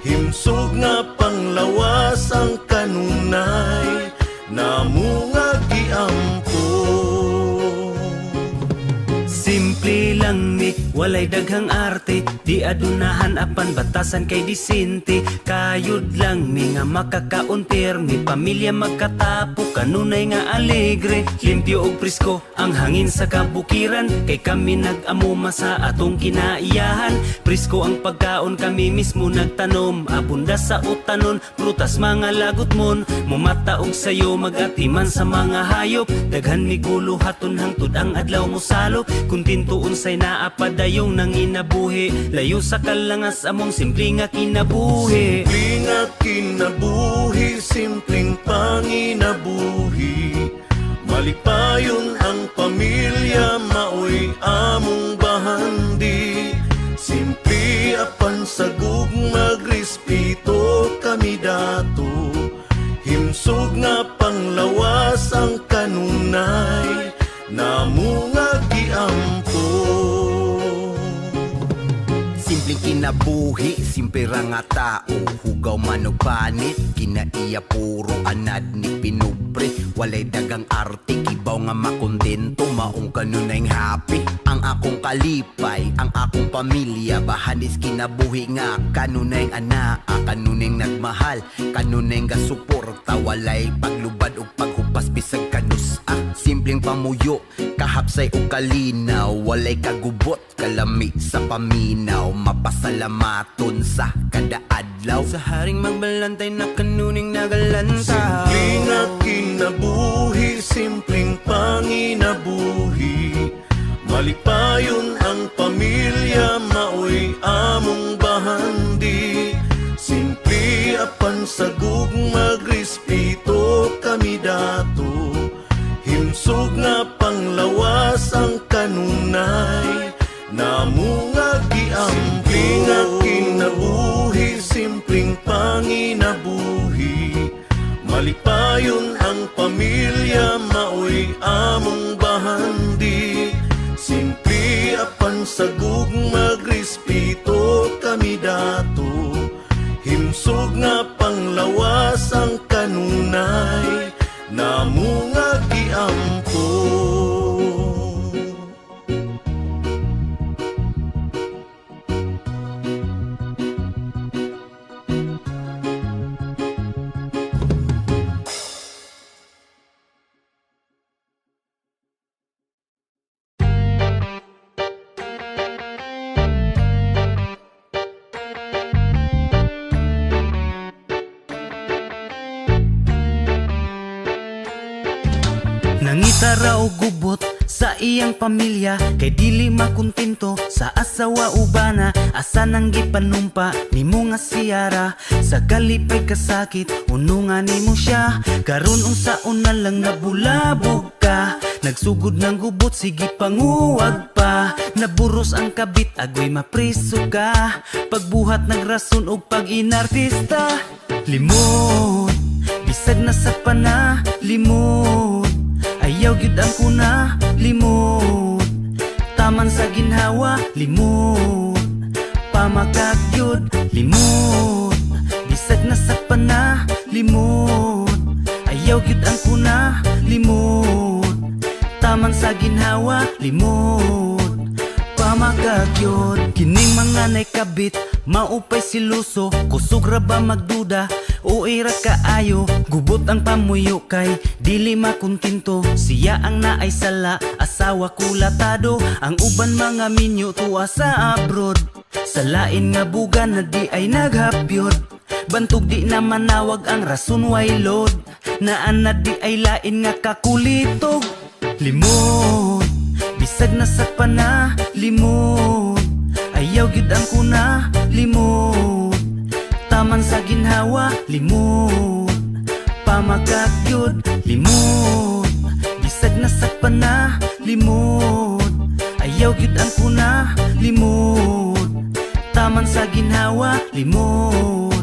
himsog nga panglawas ang kanunay, namo nga giampo. Simple lang ni, walay daghang arte, di adunahan apan batasan kay disente. Kayod lang ni nga makakaon permi, pamilya magkatapo, kanunay nga alegre. Limpyo og presko ang hangin sa kabukiran, kay kami nag-amuma sa atong kinaiyahan. Presko ang pagkaon, kami mismo nagtanom, abunda sa utanon, prutas mga lagot mon. Mumata og sayo, magatiman sa mga hayop, daghan mi gulo haton hangtod ang adlaw mo salop. Kuntinto unsay naapadayong nang inabuhi, layo sa kalangas among simple nga kinabuhi. Simple nga kinabuhi, simpleng panginabuhi, malipayon ang pamilya, maoy among bahandi. Simple apan sagug magrespeto kami dato, himsog nga panglawas ang kanunay, namo nga giampo. Simpleng kinabuhi, simple ra nga tao, hugaw man og panit, kinaiya puro anad ni pinubre. Walay dagang arte, kibaw nga makontento, maong kanunay happy. Ang akong kalipay, ang akong pamilya, bahanis kinabuhi nga kanunay anaa, kanunay nagmahal, kanunay nga suporta, walay paglubad og paghupas bisag kanus. Simpleng pamuyo, kahapsay o kalinaw, walay kagubot, kalami sa paminaw, mapasalamaton sa kada adlaw. Sa haring magbalantay na kanuning nagalantaw. Simple nga kinabuhi, simpleng panginabuhi, malipayon ang pamilya, maoy among bahandi. Simple apan sagug magrespeto kami dato, himsog nga panglawas ang kanunay, namo nga giampo. Simple nga kinabuhi, simpleng panginabuhi, malipayon ang pamilya, maoy among bahandi. Simple apan sagug magrespeto kami dato, himsog nga panglawas ang kanunay, namo nga giampo. Nangita raw gubot sa iyang pamilya, kay dili makontento sa asawa ubana. Asa nang gipanumpa nimo nga siyara, sa kalipay kasakit unungan nimo siya. Karon unsaon na lang nabulabog ka, nagsugod ng gubot sige panguwag pa. Naburos ang kabit agoy mapriso ka, pagbuhat nagrason og pag-inartista. Limot bisag na sa pana, limot ayaw gyud ang kuna, limot taman sa ginhawa, limot pamakak gyud, limot ko na limot, taman sa ginhawa limot, pamagagyod. Kining mga naikabit, maupay siluso, kusog ra ba magduda o ira kaayo. Gubot ang pamuyo kay dili makuntinto, siya ang naay sala, asawa kulatado. Ang uban mga minyo tuwa sa abroad, sa lain nga buga na di ay naghapyod. Bantog di na manawag ang rason why load, naan na di ay lain nga kakulitog. Limot, bisag na sakpa na limot, ayaw gyud ang kuna limot, taman sa ginhawa limot, pamagagyod limot. Bisag na sakpa na limot, ayaw gyud ang kuna limot, taman sa ginhawa limot,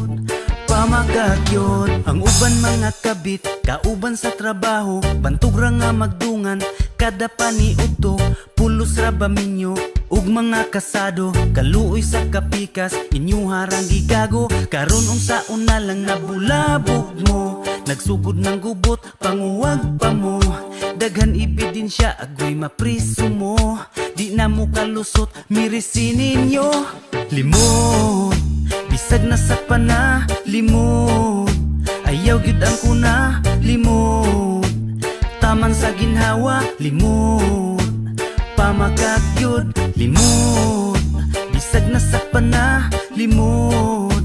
pamagagyod. Ang uban mga kabit, kauban sa trabaho, bantog ra nga magdungan, kada paniudto, pulos ra ba minyo, ug mga kasado, kaluoy sa kapikas, inyo harang gigago. Karon unsa una lang nabulabog mo, nagsugod ng gubot, panguwag pa mo, daghan ebidensya, agoy mapriso mo, di na mo kalusot, mirisinin nyo. Limot, bisag na sakpa na limot, ayaw gyud ang kuna limot, taman sa ginhawa limot, pamagagyod limot. Bisag na sakpa na limot,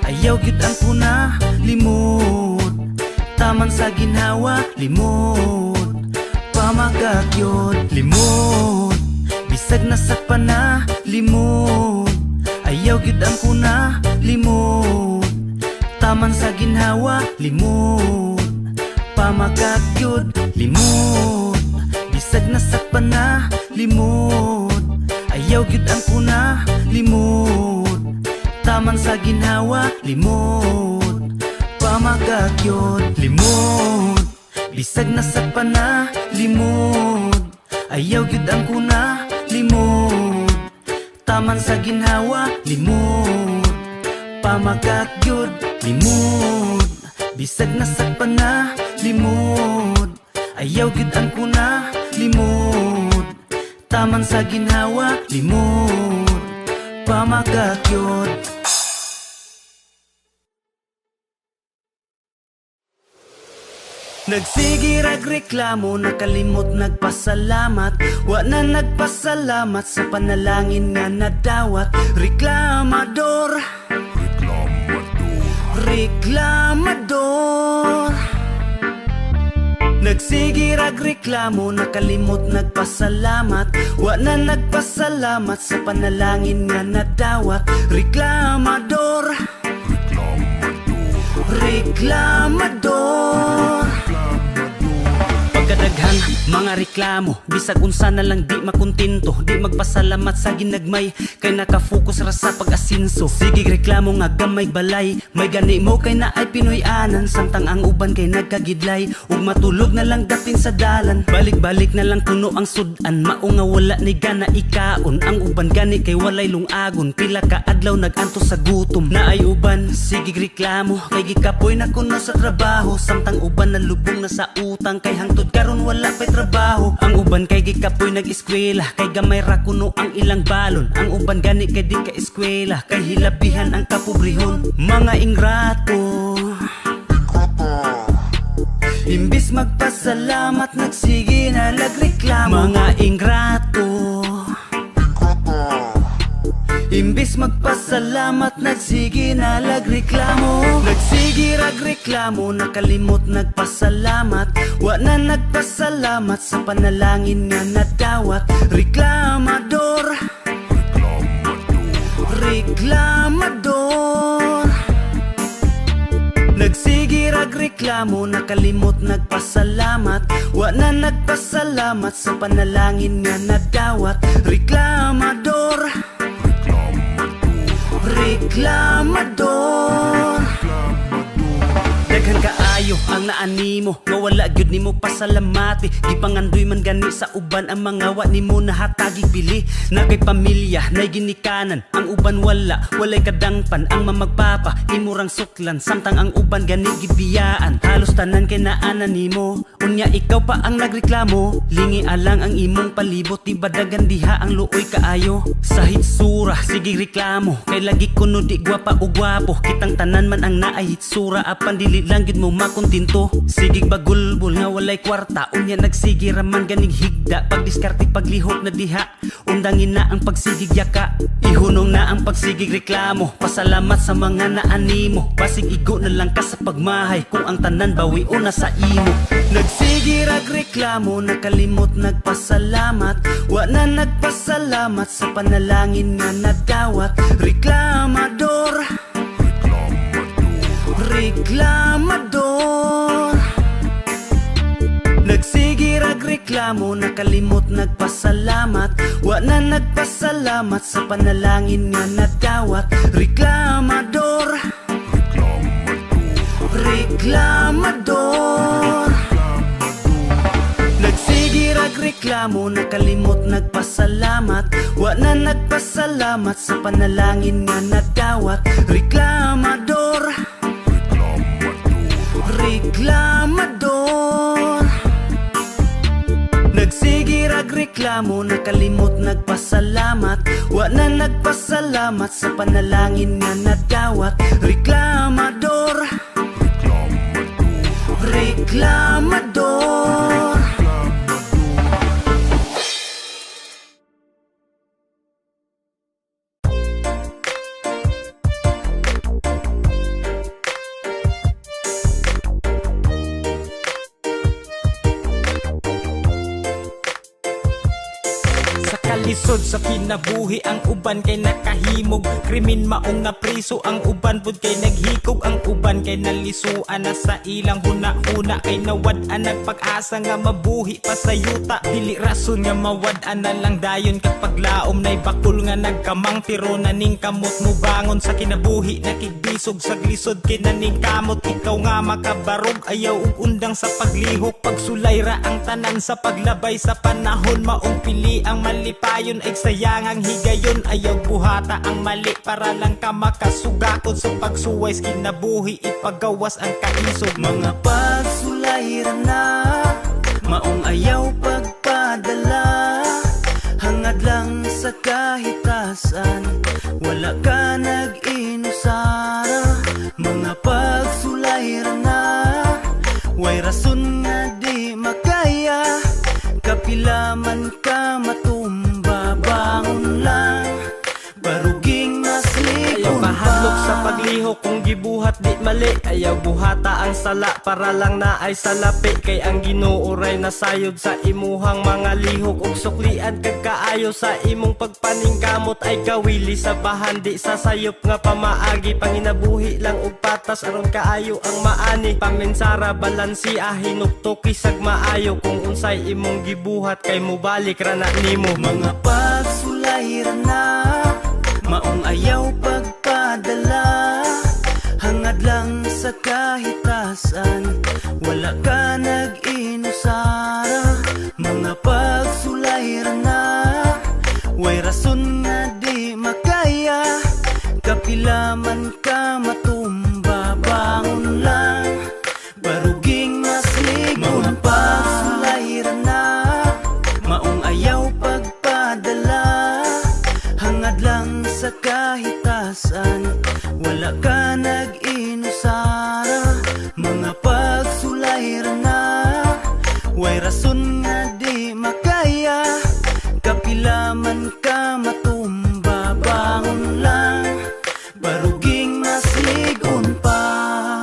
ayaw gyud ang kuna limot, taman sa ginhawa limot, pamagagyod limot. Bisag na sakpa na limot, ayaw gyud ang kuna limot, taman sa ginhawa limot, pamagagyod limot. Bisag na sakpa na limot, ayaw gyud ang kuna limot, taman sa ginhawa limot, pamagagyod limot. Bisag na sakpa na limot, ayaw gyud ang kuna limot, taman sa ginhawa limot, pamagagyod limot. Bisag na sakpa na limot, ayaw gyud ang kuna limot, taman sa ginhawa limot, pamagagyod. Nagsigir ag reklamo, nakalimot nagpasalamat, wa na nagpasalamat sa panalangin nga nadawat. Reklamador, reklamador. Nagsigir ag reklamo, nakalimot nagpasalamat, wa na nagpasalamat sa panalangin nga nadawat. Reklamador, reklamador. Pagkadaghan mga reklamo, bisag unsa na lang di makontento, di magpasalamat sa ginagmay, kay nakafokus ra sa pag-asinso. Sige reklamo nga gamay balay, may gani mo kay na ay Pinoy-anan, samtang ang uban kay nagkagidlay, ug matulog na lang dating sa dalan. Balik-balik na lang kuno ang sudan, mao nga wala ni gana ikaon. Ang uban gani kay walay lungagon, pila ka adlaw naganto sa gutom. Na ay uban, sige reklamo, kay gikapoy na kuno sa trabaho, samtang uban nalubong na sa utang, kay hangtod karon wala pa'y trabaho. Ang uban kay gikapoy nag-eskwela, kay gamay ra kuno ang ilang balon. Ang uban gani kay di ka eskwela, kay hilabihan ang kapobrehon. Mga ingrato, imbis magpasalamat nagsige na nagreklamo. Mga ingrato, imbis magpasalamat nagsige na nagreklamo. Nagsige ragreklamo, nakalimot nagpasalamat, wa na nagpasalamat sa panalangin nga nadawat. Reklamador, reklamador. Nagsige ragreklamo, nakalimot nagpasalamat, wa na nagpasalamat sa panalangin nga nadawat. Reklamador, reklamador. Daghan kaayo kaayo ang naanimo, nga wala gyud nimo pasalamati. Gipangandoy man gani sa uban ang mga wa nimo nahatagig bili. Na kay pamilya nay ginikanan, ang uban walay kadangpan. Ang mamagpapa imurang suklan, samtang ang uban gani gibiyaan. Halos tanan kay naanan nimo, unya ikaw pa ang nagreklamo. Lingi alang ang imong palibot, di badagan diha ang luoy kaayo. Sa hitsura sige reklamo, kay lagi kuno di gwapa o gwapo. Kitang tanan man ang naay hitsura, apan dili lang gid mo makontinto. Sigig bagulbol nga walay kwarta, unya nagsigi raman ganing higda. Pagdiskarte paglihok na diha, undangin na ang pagsigig yaka. Ihunong na ang pagsigig reklamo, pasalamat sa mga naanimo. Basig igo na lang ka sa pagmahay, kung ang tanan bawi o na sa imo. Nagsigi rag reklamo, nakalimot nagpasalamat. Wa na nagpasalamat sa panalangin nga nagdawat. Reklamador, reklamador. Nagsigi rag reklamo, nakalimot nagpasalamat. Wa na nagpasalamat sa panalangin nga nagdawat. Reklamador, reklamador. Nagsigi rag reklamo, nakalimot nagpasalamat. Wa na nagpasalamat sa panalangin nga nagdawat. Reklamador, reklamador. Nagsigi rag reklamo, nakalimot nagpasalamat. Wa na nagpasalamat sa panalangin nga nagdawat. Reklamador, reklamador. Lisod sa kinabuhi ang uban kay nakahimog. Krimen maong na priso ang uban pud kay naghikog. Ang uban kay nalisuan na sa ilang huna-huna. Kay nawad-an nagpag-asa nga mabuhi pa sa yuta. Dili rason nga mawad-an na lang dayon kapag laom nay bakul nga nagkamang. Pero naning kamot mo bangon sa kinabuhi, nakigbisog sa glisod kay naning kamot. Ikaw nga makabarog ayaw ug undang sa paglihok. Pagsulay ra ang tanan sa paglabay sa panahon. Maong pili ang malipayon ay sayang ang higayon. Ayaw buhata ang mali para lang ka makasugakod. Sa pagsuway kinabuhi ipagawas ang kaisog. Mga pagsulayran na, maong ayaw pagpadala. Hangad lang sa kahitasan, wala ka nag-inusara. Mga pagsulayran na, way rason nga di makaya. Kapilaman ka matumba, bangon lang, baruging maslikon. Ayaw kahadlok sa paglihok kung gibuhat di mali. Ayaw buhata ang sala para lang na ay salapi. Kay ang ginuuray na sayod sa imuhang mga lihok. Ug suklian kag kaayo sa imong pagpaningkamot. Ay kawili sa bahandi sa sayop nga pamaagi. Panginabuhi lang ug patas aron kaayo ang maani. Pamensara balansi hinuktok isag maayo. Kung unsay imong gibuhat kay mubalik ra na nimo. Mga pagsulayran na, maong ayaw pagpadala. Hangad lang sa kahitasan, wala ka nag-inusara. Mga pagsulayran na, way rason nga di makaya. Kapilaman ka matumba, bangon lang, baruging maslikon. Mga pagsulayran na, maong ayaw pagpadala. Hangad lang sa kahitasan, wala ka nag-inusara. Mga pagsulayran na, way rason nga di makaya. Kapilaman ka matumba, bangon lang, baruging masligon pa.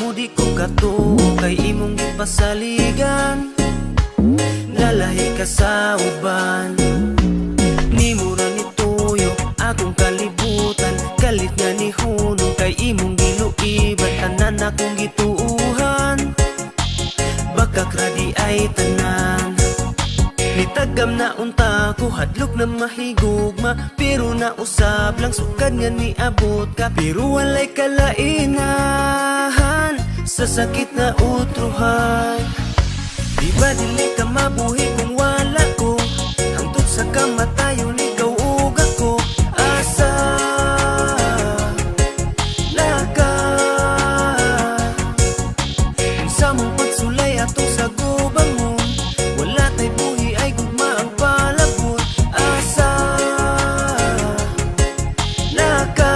mo di ko katuo kay imong gipasaligan. Nalahi ka sa uban, nimo ra ni tuyo akong kalibutan. Galit nga ni hunong kay imong giluiban. Tanan akong gituuhan, bakak ra di ay tanan. Nitagam na unta ko, hadlok na mahigugma. Pero nausab lang sukad nga ni abot ka. Pero walay kalainahan sa sakit na utruhan. Di ba dili ka mabuhi kung wala ko? Hangtod sa kamatayon ikaw ug ako. Asa laka sa mong pagsulay ato sa gubangon. Wala tay buhi ay gugma ang palabot. Asa laka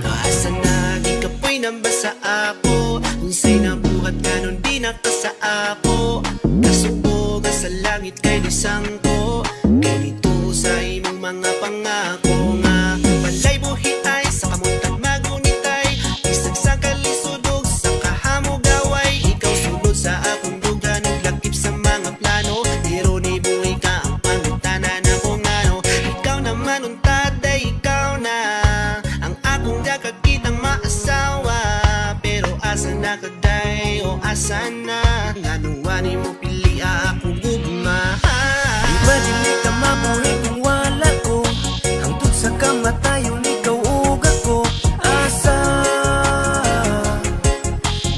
asa na gikapoy namba sa ako. Unsay nabuhat kanon di naka sa ako. Kasubog sa langit kay disang ko. Ganito sa imong mga pangako nga walay buhi ay sa kamutan magunitay. Isag sa kalisudog sa kahamugaway. Ikaw sulod sa akong dugan ug lakip sa mga plano. Pero ni buhi ka ang pangutanan akong ano. Ikaw naman untad ay ikaw na ang akong dakakitang maasawa. Pero asa na kaday o asa na nganuan mo pili ako gugma. Di ba dili ka mabuhi kung wala ko? Hangtod sa kamatayon ikaw ug ako. Asa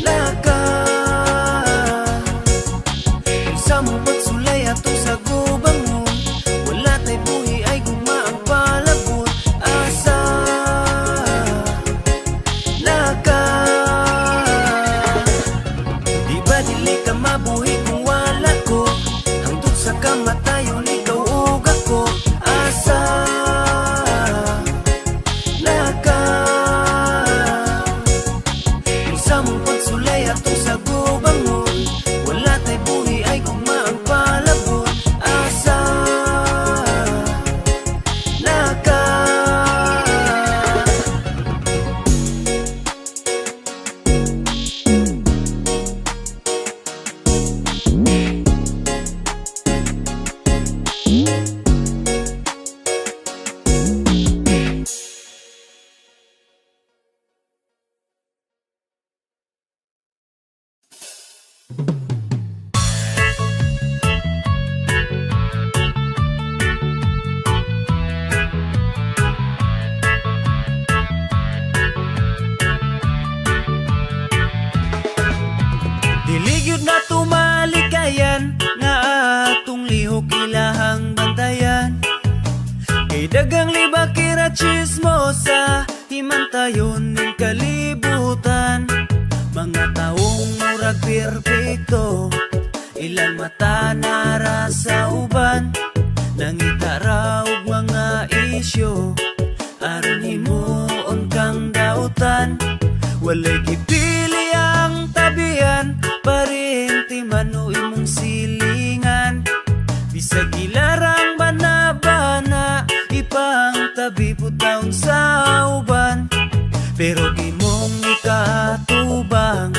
laka sa mong pagsulay ato sa gubangon. Wala tay buhi ay gugma ang palabot. Asa laka di ba dili ka mabuhi kung wala ko? Hangtod sa kamatayon ikaw ug ako. Asa laka sa mong pagsulay ato sa gubangon. Wala tay buhi ay gugma ang palabot. Asa laka Diligyod na tumalikayan nga atong lihok ilahang bantayan. Kay dagang libakira chismosa himantayon ning kalibutan. Mga taong murag perpekto, ilang mata nara sa uban. Nangita raw mga isyo aron himuon kang dautan. Walay gipili ang tabian, parinti man o imong silingan. Bisag ilarang bana-bana, ipang tabi po taon sa uban. Pero gimong ikatubang,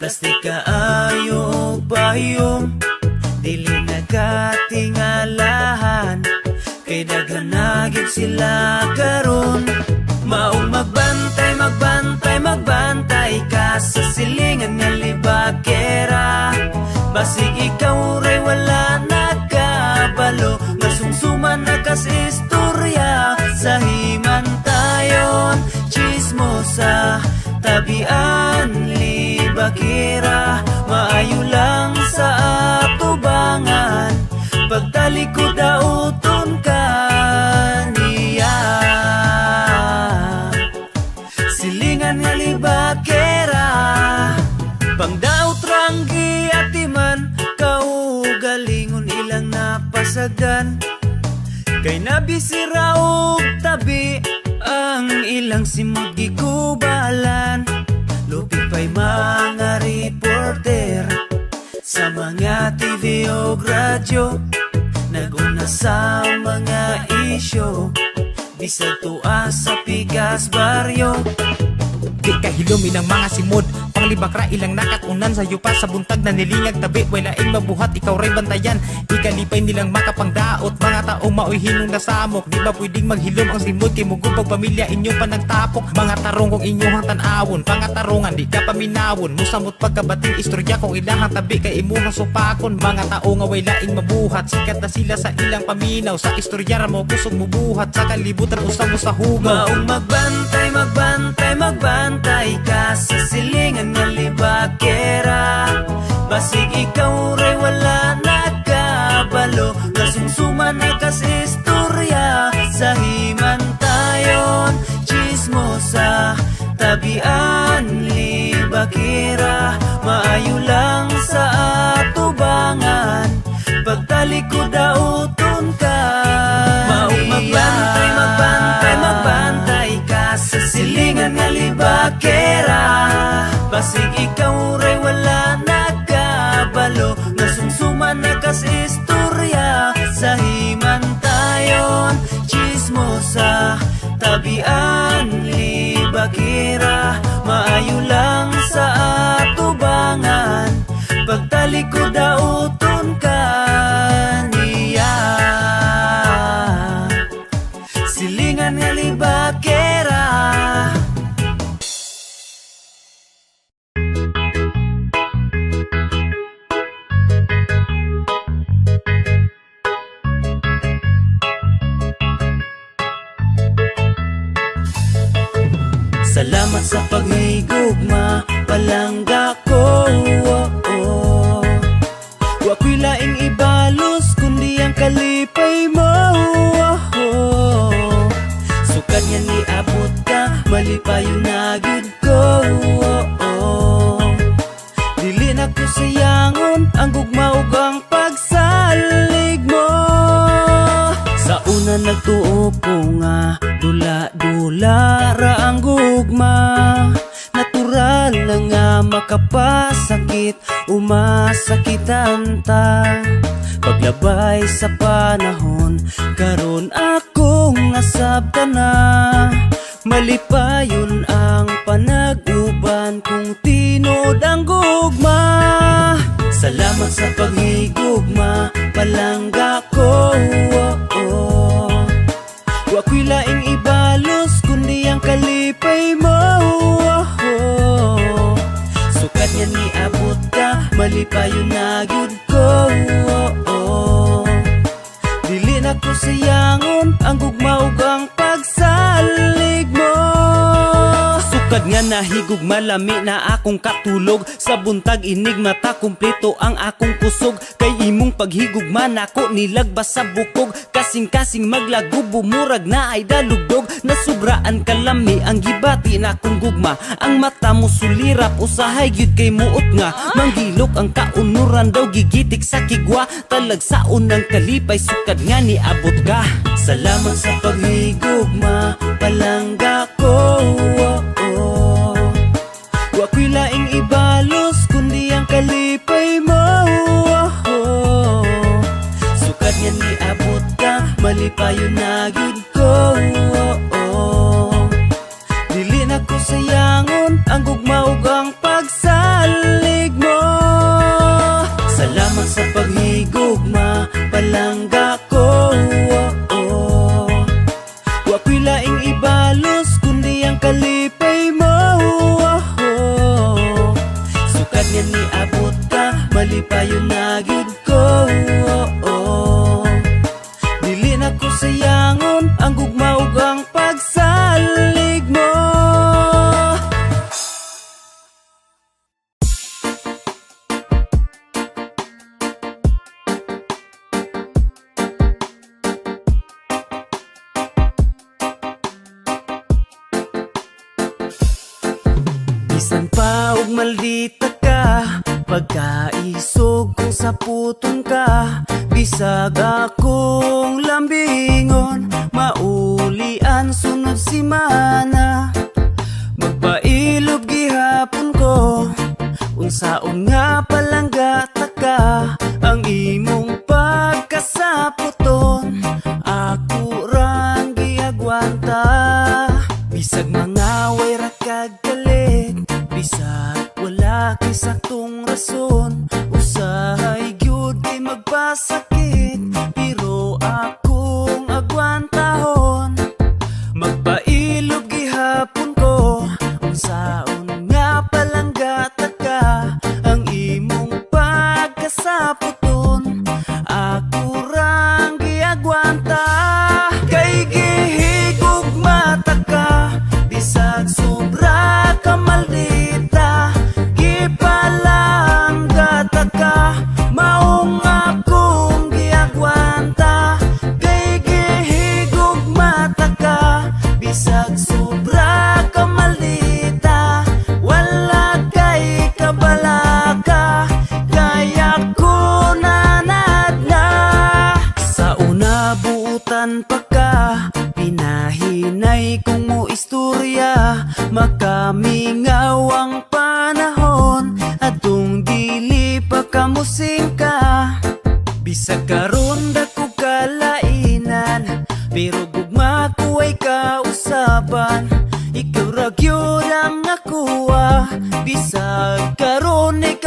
plastik kaayo o pahiyom. Dili nagkatingalahan, kay daghan na gyud sila karon. Maong magbantay, magbantay, magbantay ka sa silingan nga libakera. Basig ikaw ray wala nakabalo, nga sumsuman na kas istorya. Sa himantayon, chismosa, tabian, libakera. Maayo lang sa atubangan, pagtalikod dauton ka niya. Silingan nga libakera, pangdaot ranggi atiman, kaugalingon ilang napasagan. Kay nabisira og tabi, ang ilang simod gikubalan. Lupi pa'y mga reporter sa mga TV o radyo, naguna sa mga isyo, bisag tuwa sa pikas baryo. Di kahilom ilang mga simod, panglibakra ilang nakatunan sa yupa sa buntag na nilingag tabi. Way laing mabuhat, ikaw ray bantayan. Ikalipay nilang makapangdaot, mga taong maoy hinong nasamok. Di ba pwedeng maghilom ang simod, kay mugong pagpamilya inyong panagtapok. Mga tarong kong inyong tanawon, pangatarungan di ka paminawon. Musamot pagkabating istorya kung ilahang tabi kay imuhang supakon. Mga tao nga way laing mabuhat, sikat na sila sa ilang paminaw. Sa istorya mo kusog mubuhat, sa kalibutan usang mo sa hugaw. Maong magbantay, magbantay, magbantay ka sa silingan nga libakera. Basig ikaw ray wala nagkabalo, nasumsuman na kas istorya. Sa himantayon, chismosa, tabian, libakera. Maayo lang sa atubangan, pagtalikod dauton ka. Maong magbantay, magbantay, magbantay ka sa silingan nga libakera. Basig ikaw ray wala nagkabalo, nasumsuman na kas istorya. Sa himantayon, chismosa, tabian, libakera. Maayo lang sa atubangan, pagtalikod dauton ka niya. Silingan nga libakera. Salamat sa paghigugma, palangga ko. Wa ko'y laing ibalos, kundi ang kalipay mo. Sukad nga niabot ka, malipayo na gid ko. Dili na ko sayangon, ang gugma ug ang pagsalig mo. Sa una nagtuo ko nga, dula-dula ra ang gugma. Natural na nga makapasakit, umasakitan ta. Paglabay sa panahon, karon akong nasabtan na. Malipayon ang panag-uban kung tinod ang gugma. Salamat sa paghigugma, palangga ko. Wa ko'y laing ibalos, kundi ang kalipay mo. Sukad nga niabot ka, malipayon na gyud ko. Dili na ko sayangon, ang gugma ug ang pagsalig mo. Sukad nga nahigugma, lami na akong katulog. Sa buntag inig mata, kumpleto ang akong kusog. Kay imong paghigugma nako nilagbas sa bukog. Kasing-kasing maglago, bumurag na ay dalugdog. Nasubraan kalami ang gibati na akong gugma. Ang mata mo sulirap, usahay gyud kay muot nga. Manggilok ang kaunuran daw, gigitik sa kigwa. Talagsaon ng kalipay, sukad nga niabot ka. Salamat sa paghigugma, palangga ko. Wa ko'y laing ibalos, kundi ang kalipay mo. Sukad nga niabot ka, malipayon na gyud ko. Dili na ko sayangon, ang gugma ug ang pagsalig mo. Salamat sa paghigugma, palangga ko. Wa ko'y laing ibalos, kundi ang kalipay mo. Sukad nga niabot ka, malipayon na gyud ko. Dili na ko sayangon, ang gugma ug ang pagsalig mo. Bisan pa og maldita ka, pagkaisog kung sa puton ka. Bisag akong lambingon, maulian sunod simana. Magpailob gihapon ko, unsaon nga palangga ka. Ang imong pagkasaputon, ako rang giagwanta. Bisag mga way ra kag kali, Bisag wala kay saktong rason, usahay gyud kay magpasakit, pero akong agwantahon. Magpailog gihapon ko, unsaon nga palanggata ka, ang imong pagkasaputon, ako rang giagwanta. Kay gihigog mata ka, bisag sobra ka maldita, gipalanggata ka, maong akong giagwanta. Kay gihigog mata ka, bisag sobra ka maldita, wala kay kabalaka, kaya ko nanad na. Sa una buutan pa ka, pinahinay kong mo istorya, makamingaw ang panahon, atong dili pa kamusing ka. Bisag karon dako kalainan, pero gugma ko ay kausaban, ikaw ra gyud ang nakuha. Bisag karon ay